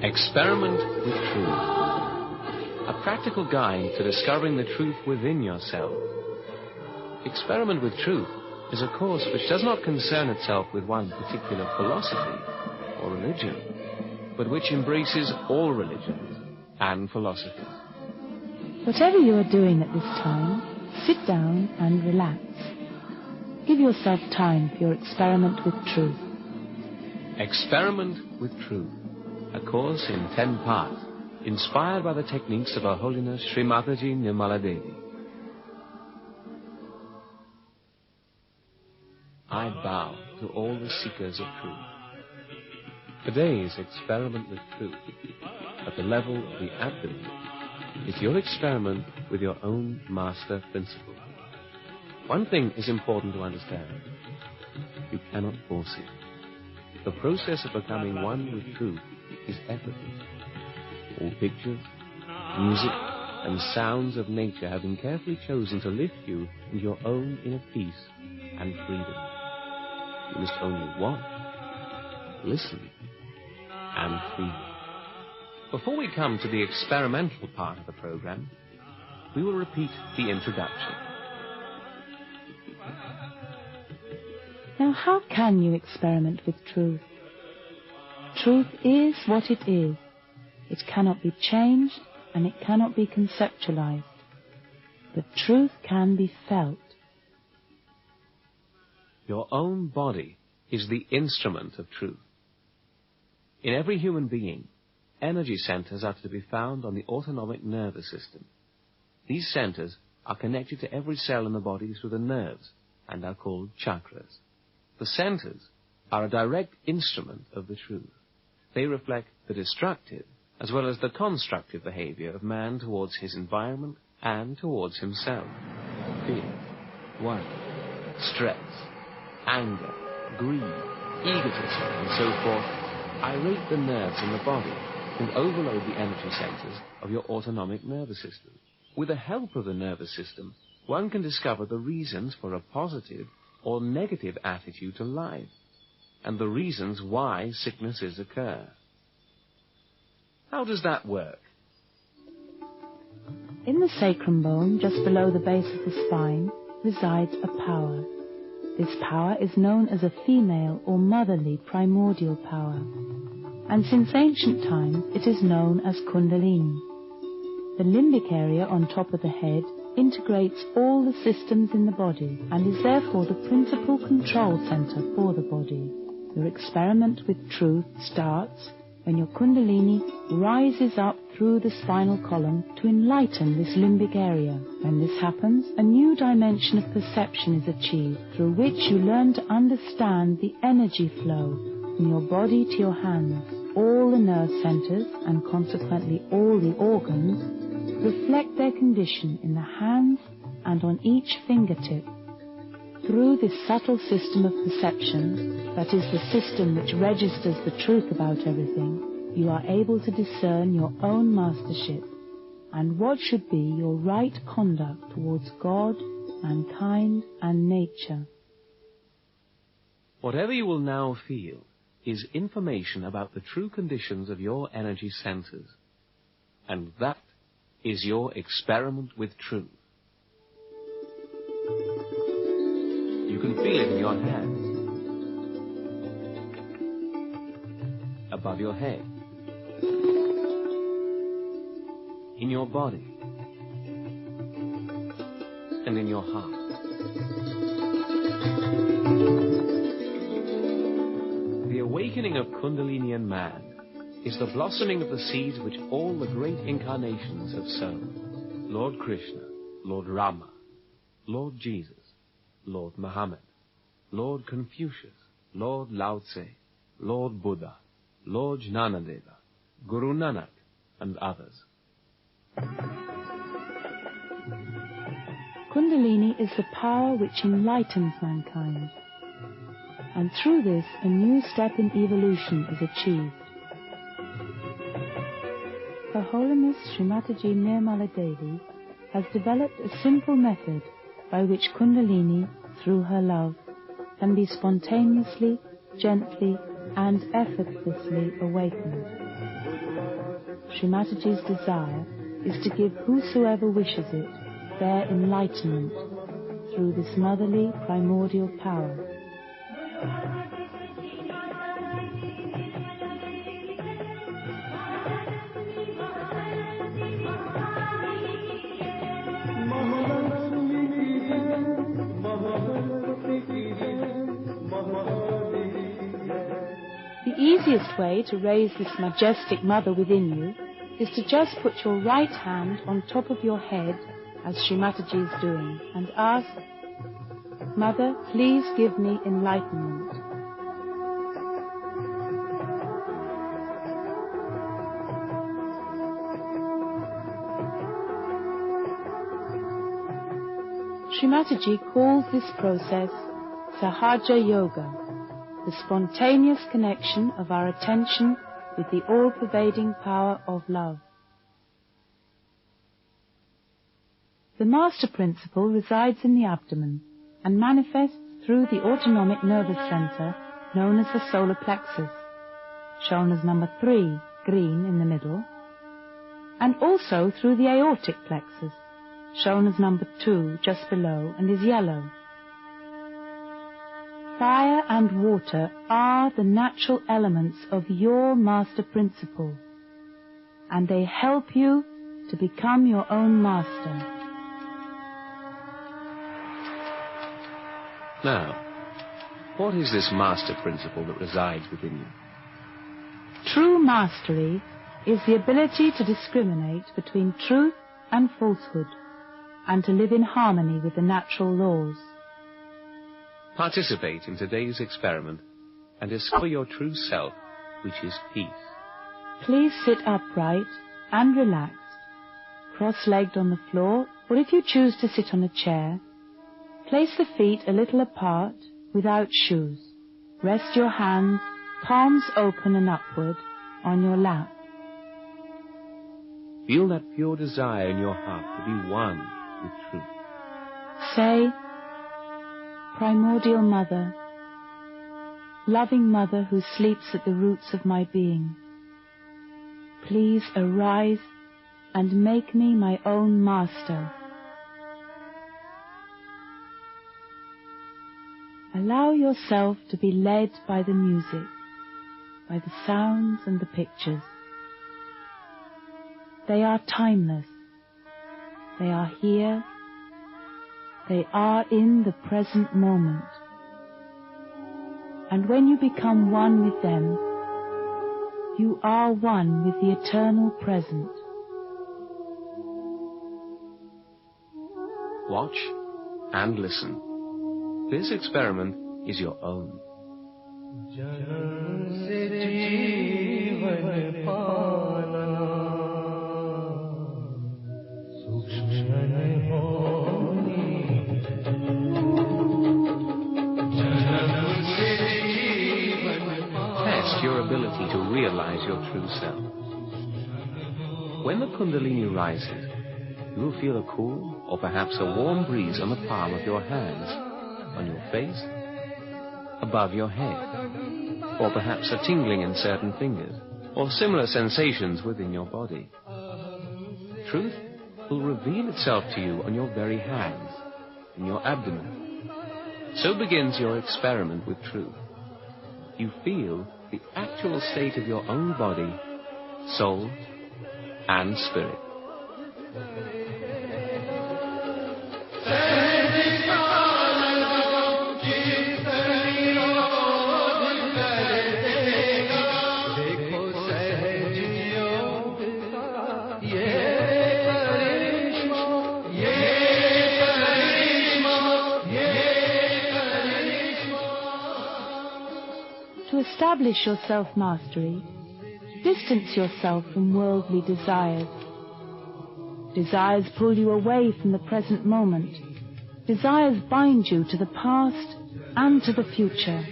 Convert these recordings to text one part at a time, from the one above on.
Experiment with Truth. A practical guide to discovering the truth within yourself. Experiment with Truth is a course which does not concern itself with one particular philosophy or religion, but which embraces all religions and philosophies. Whatever you are doing at this time, sit down and relax. Give yourself time for your experiment with truth. Experiment with Truth, a course in 10 parts, inspired by the techniques of Her Holiness Srimataji Nirmala Devi. I bow to all the seekers of truth. Today's experiment with truth, at the level of the abdomen, is your experiment with your own master principle. One thing is important to understand. You cannot force it. The process of becoming one with truth is effortless. All pictures, music, and sounds of nature have been carefully chosen to lift you into your own inner peace and freedom. You must only watch, listen, and feel. Before we come to the experimental part of the program, we will repeat the introduction. Now, how can you experiment with truth? Truth is what it is. It cannot be changed and it cannot be conceptualized. But truth can be felt. Your own body is the instrument of truth. In every human being, energy centers are to be found on the autonomic nervous system. These centers are connected to every cell in the body through the nerves and are called chakras. The centers are a direct instrument of the truth. They reflect the destructive as well as the constructive behavior of man towards his environment and towards himself. Fear, worry, stress, anger, greed, egotism, and so forth irate the nerves in the body and overload the energy centers of your autonomic nervous system. With the help of the nervous system, one can discover the reasons for a positive or negative attitude to life, and the reasons why sicknesses occur. How does that work? In the sacrum bone, just below the base of the spine, resides a power. This power is known as a female or motherly primordial power, and since ancient times it is known as Kundalini. The limbic area on top of the head integrates all the systems in the body and is therefore the principal control center for the body. Your experiment with truth starts when your Kundalini rises up through the spinal column to enlighten this limbic area. When this happens, a new dimension of perception is achieved through which you learn to understand the energy flow from your body to your hands. All the nerve centers, and consequently all the organs, reflect their condition in the hands and on each fingertip. Through this subtle system of perception, that is the system which registers the truth about everything, you are able to discern your own mastership and what should be your right conduct towards God, mankind, and nature. Whatever you will now feel is information about the true conditions of your energy centers, and that is your experiment with truth. You can feel it in your hands, above your head, in your body, and in your heart. The awakening of Kundalini in man is the blossoming of the seeds which all the great incarnations have sown. Lord Krishna, Lord Rama, Lord Jesus, Lord Muhammad, Lord Confucius, Lord Lao Tse, Lord Buddha, Lord Jnanadeva, Guru Nanak, and others. Kundalini is the power which enlightens mankind, and through this a new step in evolution is achieved. Her Holiness Srimataji Nirmala Devi has developed a simple method by which Kundalini, through her love, can be spontaneously, gently, and effortlessly awakened. Sri Mataji's desire is to give whosoever wishes it their enlightenment through this motherly primordial power. The easiest way to raise this majestic mother within you is to just put your right hand on top of your head, as Sri Mataji is doing, and ask, Mother, please give me enlightenment. Sri Mataji calls this process Sahaja Yoga, the spontaneous connection of our attention with the all-pervading power of love. The master principle resides in the abdomen and manifests through the autonomic nervous center known as the solar plexus, shown as number 3, green in the middle, and also through the aortic plexus, shown as number 2 just below and is yellow. Fire and water are the natural elements of your master principle, and they help you to become your own master. Now, what is this master principle that resides within you? True mastery is the ability to discriminate between truth and falsehood, and to live in harmony with the natural laws. Participate in today's experiment and discover your true self, which is peace. Please sit upright and relaxed, cross-legged on the floor, or if you choose to sit on a chair, place the feet a little apart without shoes. Rest your hands, palms open and upward, on your lap. Feel that pure desire in your heart to be one with truth. Say, Primordial Mother, loving Mother who sleeps at the roots of my being, please arise and make me my own master. Allow yourself to be led by the music, by the sounds and the pictures. They are timeless. They are here. They are in the present moment. And when you become one with them, you are one with the eternal present. Watch and listen. This experiment is your own. Test your ability to realize your true self. When the Kundalini rises, you will feel a cool or perhaps a warm breeze on the palm of your hands, on your face, above your head, or perhaps a tingling in certain fingers, or similar sensations within your body. Truth will reveal itself to you on your very hands, in your abdomen. So begins your experiment with truth. You feel the actual state of your own body, soul, and spirit. To establish your self-mastery, distance yourself from worldly desires. Desires pull you away from the present moment. Desires bind you to the past and to the future.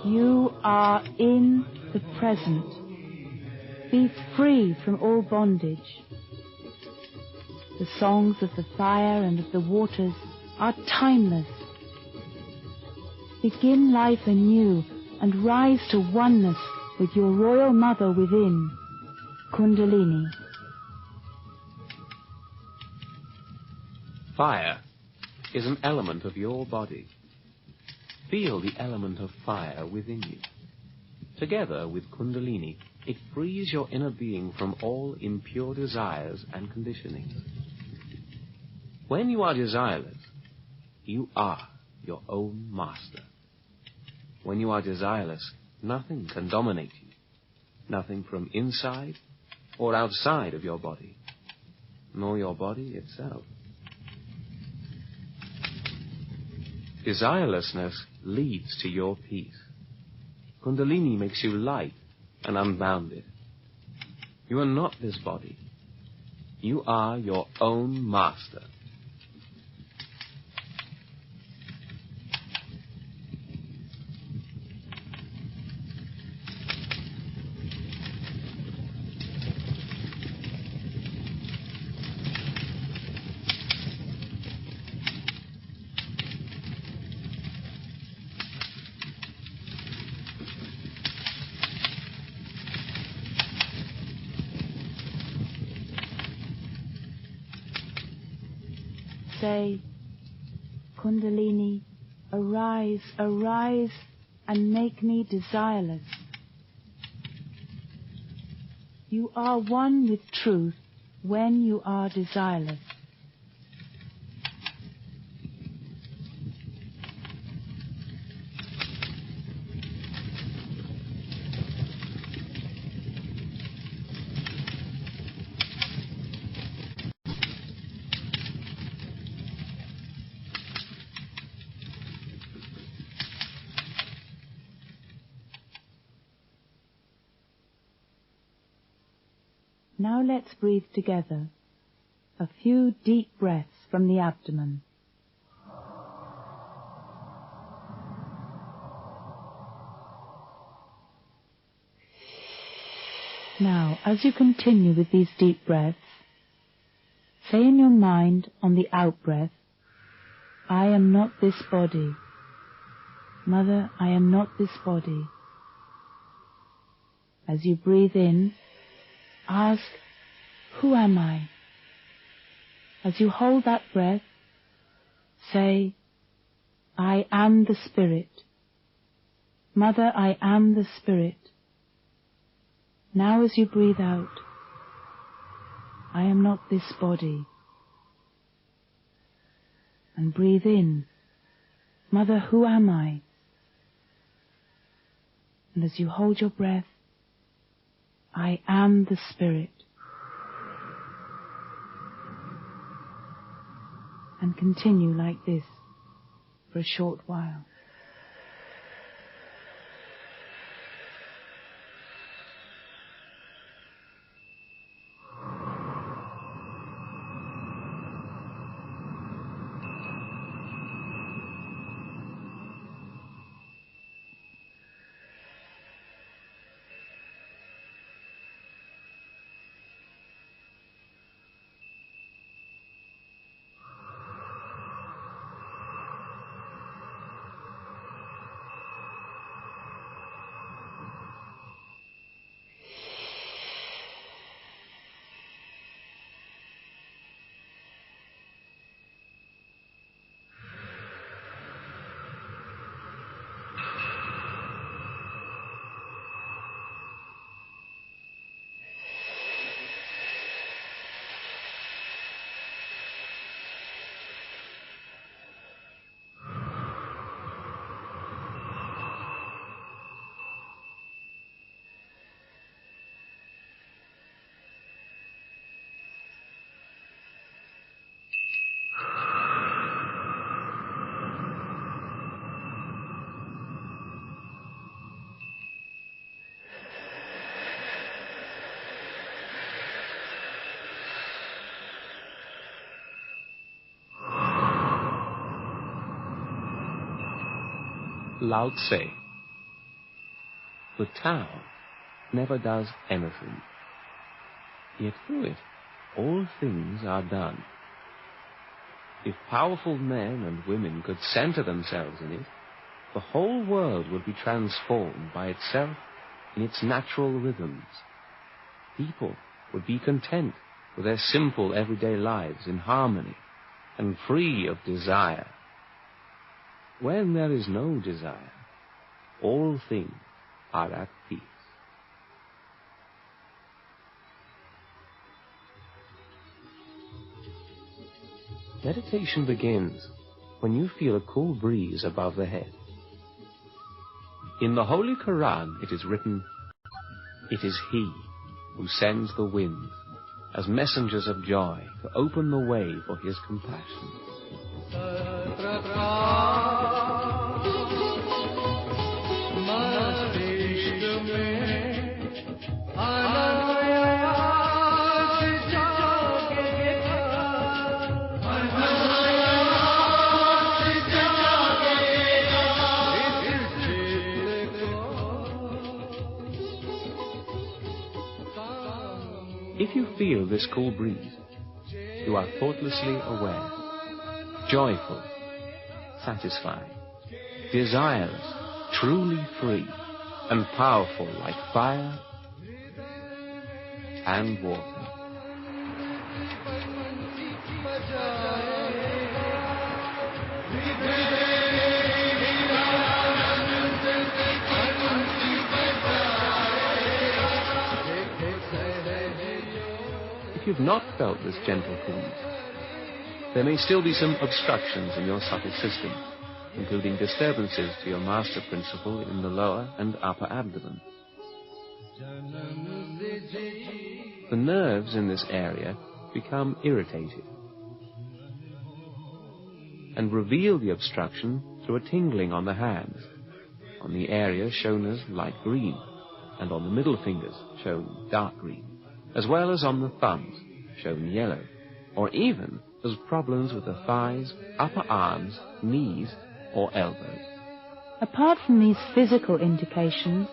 You are in the present. Be free from all bondage. The songs of the fire and of the waters are timeless. Begin life anew and rise to oneness with your royal mother within, Kundalini. Fire is an element of your body. Feel the element of fire within you. Together with Kundalini, it frees your inner being from all impure desires and conditionings. When you are desireless, you are your own master. When you are desireless, nothing can dominate you. Nothing from inside or outside of your body, nor your body itself. Desirelessness leads to your peace. Kundalini makes you light and unbounded. You are not this body. You are your own master. Say, Kundalini, arise, arise, and make me desireless. You are one with truth when you are desireless. Now let's breathe together a few deep breaths from the abdomen. Now, as you continue with these deep breaths, say in your mind on the out-breath, I am not this body. Mother, I am not this body. As you breathe in, ask, who am I? As you hold that breath, say, I am the Spirit. Mother, I am the Spirit. Now as you breathe out, I am not this body. And breathe in, Mother, who am I? And as you hold your breath, I am the Spirit. And continue like this for a short while. Lao Tse. The Tao never does anything, yet through it all things are done. If powerful men and women could center themselves in it, the whole world would be transformed by itself in its natural rhythms, people would be content with their simple everyday lives in harmony and free of desire. When there is no desire, all things are at peace. Meditation begins when you feel a cool breeze above the head. In the Holy Quran it is written, "It is He who sends the winds as messengers of joy to open the way for His compassion." If you feel this cool breeze, you are thoughtlessly aware, joyful, satisfied, desireless, truly free, and powerful like fire and water. If you've not felt this gentle coolness, there may still be some obstructions in your subtle system, including disturbances to your master principle in the lower and upper abdomen. The nerves in this area become irritated and reveal the obstruction through a tingling on the hands, on the area shown as light green, and on the middle fingers shown dark green, as well as on the thumbs, shown yellow, or even as problems with the thighs, upper arms, knees, or elbows. Apart from these physical indications,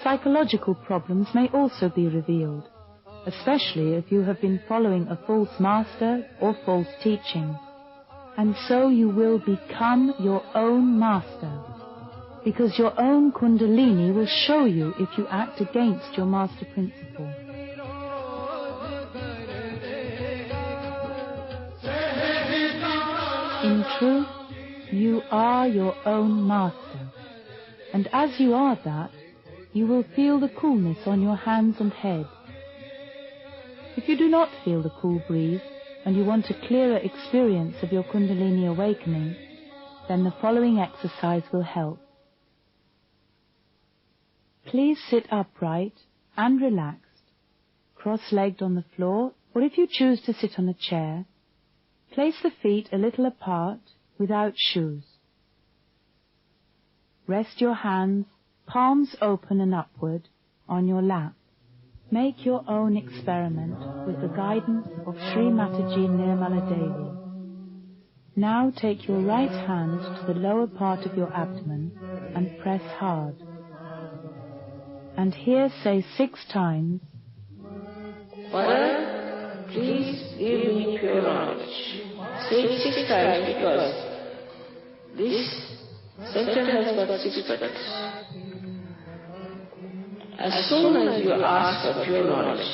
psychological problems may also be revealed, especially if you have been following a false master or false teaching. And so you will become your own master, because your own Kundalini will show you if you act against your master principle. In truth, you are your own master, and as you are that, you will feel the coolness on your hands and head. If you do not feel the cool breeze, and you want a clearer experience of your Kundalini awakening, then the following exercise will help. Please sit upright and relaxed, cross-legged on the floor, or if you choose to sit on a chair, place the feet a little apart without shoes. Rest your hands, palms open and upward, on your lap. Make your own experiment with the guidance of Sri Mataji Nirmala Devi. Now take your right hand to the lower part of your abdomen and press hard. And here say 6 times, "Father, please give me pure knowledge." Say it 6 times because this center has got 6 buttons. As soon as you ask for pure knowledge,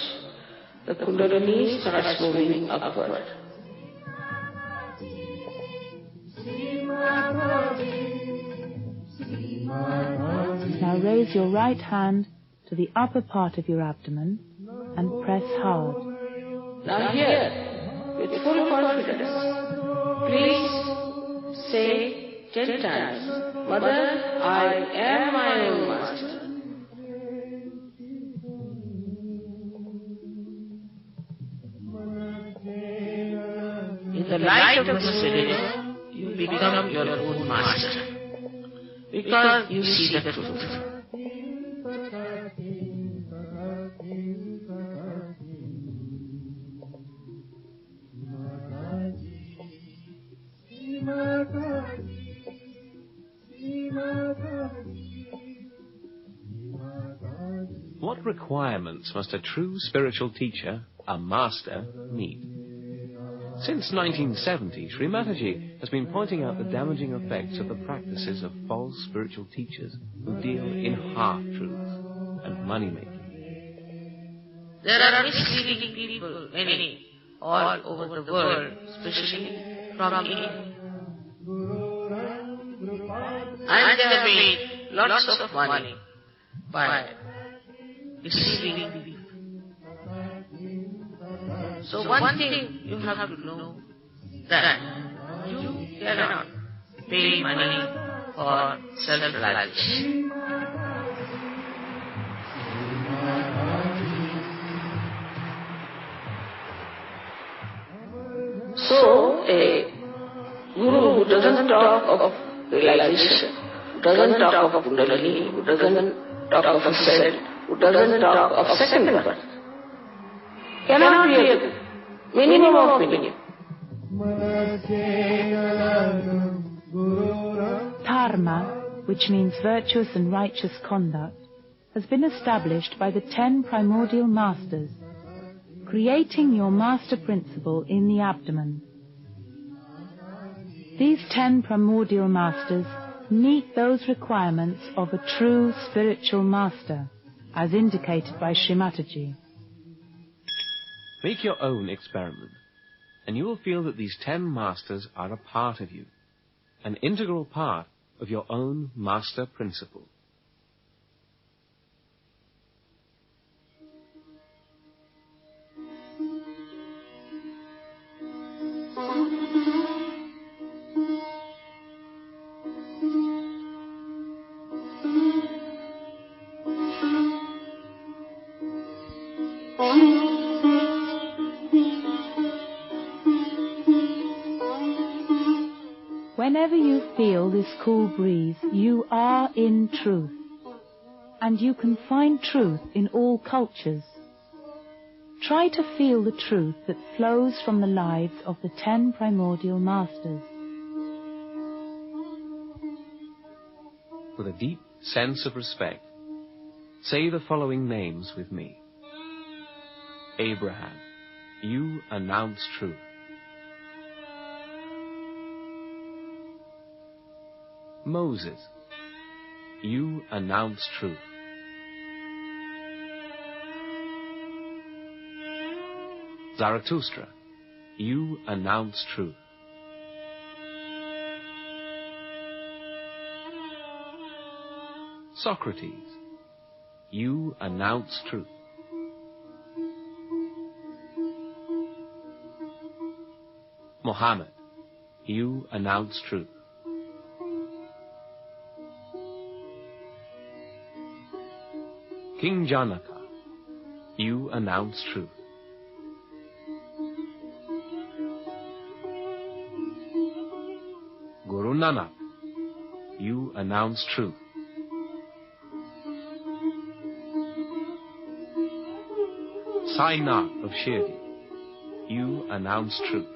the Kundalini starts moving upward. Now raise your right hand to the upper part of your abdomen and press hard. Now here, with full confidence, please say 10 times, "Mother, I am my own master." In the light of the Spirit, you become your own master, because you see the truth. What requirements must a true spiritual teacher, a master, meet? Since 1970, Sri Mataji has been pointing out the damaging effects of the practices of false spiritual teachers who deal in half-truths and money-making. There are misleading people, many, all over the world, especially from India. And they have made lots of money by deceiving people. So one thing you have to know, that you cannot pay money for self-realization. So, a guru who doesn't talk of realization, who doesn't talk of Kundalini, who doesn't talk of a self, who doesn't talk of second birth, cannot be a minimum of minimum. Dharma, which means virtuous and righteous conduct, has been established by the 10 primordial masters, creating your master principle in the abdomen. These 10 primordial masters meet those requirements of a true spiritual master, as indicated by Sri Mataji. Make your own experiment, and you will feel that these 10 masters are a part of you, an integral part of your own master principle. Whenever you feel this cool breeze, you are in truth. And you can find truth in all cultures. Try to feel the truth that flows from the lives of the 10 primordial masters. With a deep sense of respect, say the following names with me. Abraham, you announce truth. Moses, you announce truth. Zarathustra, you announce truth. Socrates, you announce truth. Muhammad, you announce truth. King Janaka, you announce truth. Guru Nanak, you announce truth. Sai Nanak of Shirdi, you announce truth.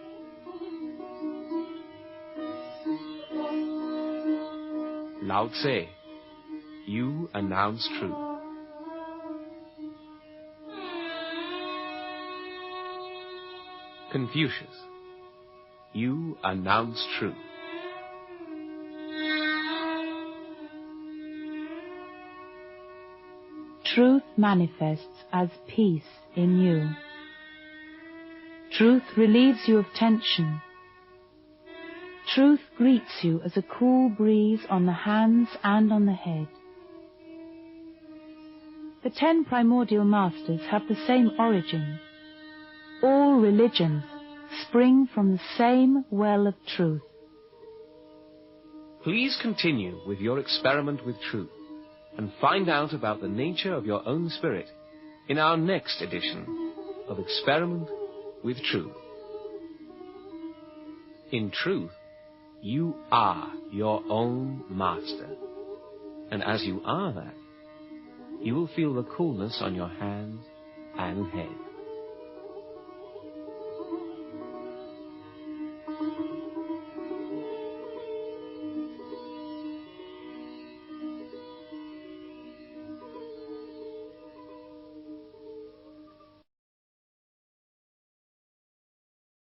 Lao Tse, you announce truth. Confucius, you announce truth. Truth manifests as peace in you. Truth relieves you of tension. Truth greets you as a cool breeze on the hands and on the head. The 10 primordial masters have the same origin. All religions spring from the same well of truth. Please continue with your experiment with truth and find out about the nature of your own spirit in our next edition of Experiment with Truth. In truth, you are your own master. And as you are that, you will feel the coolness on your hands and head.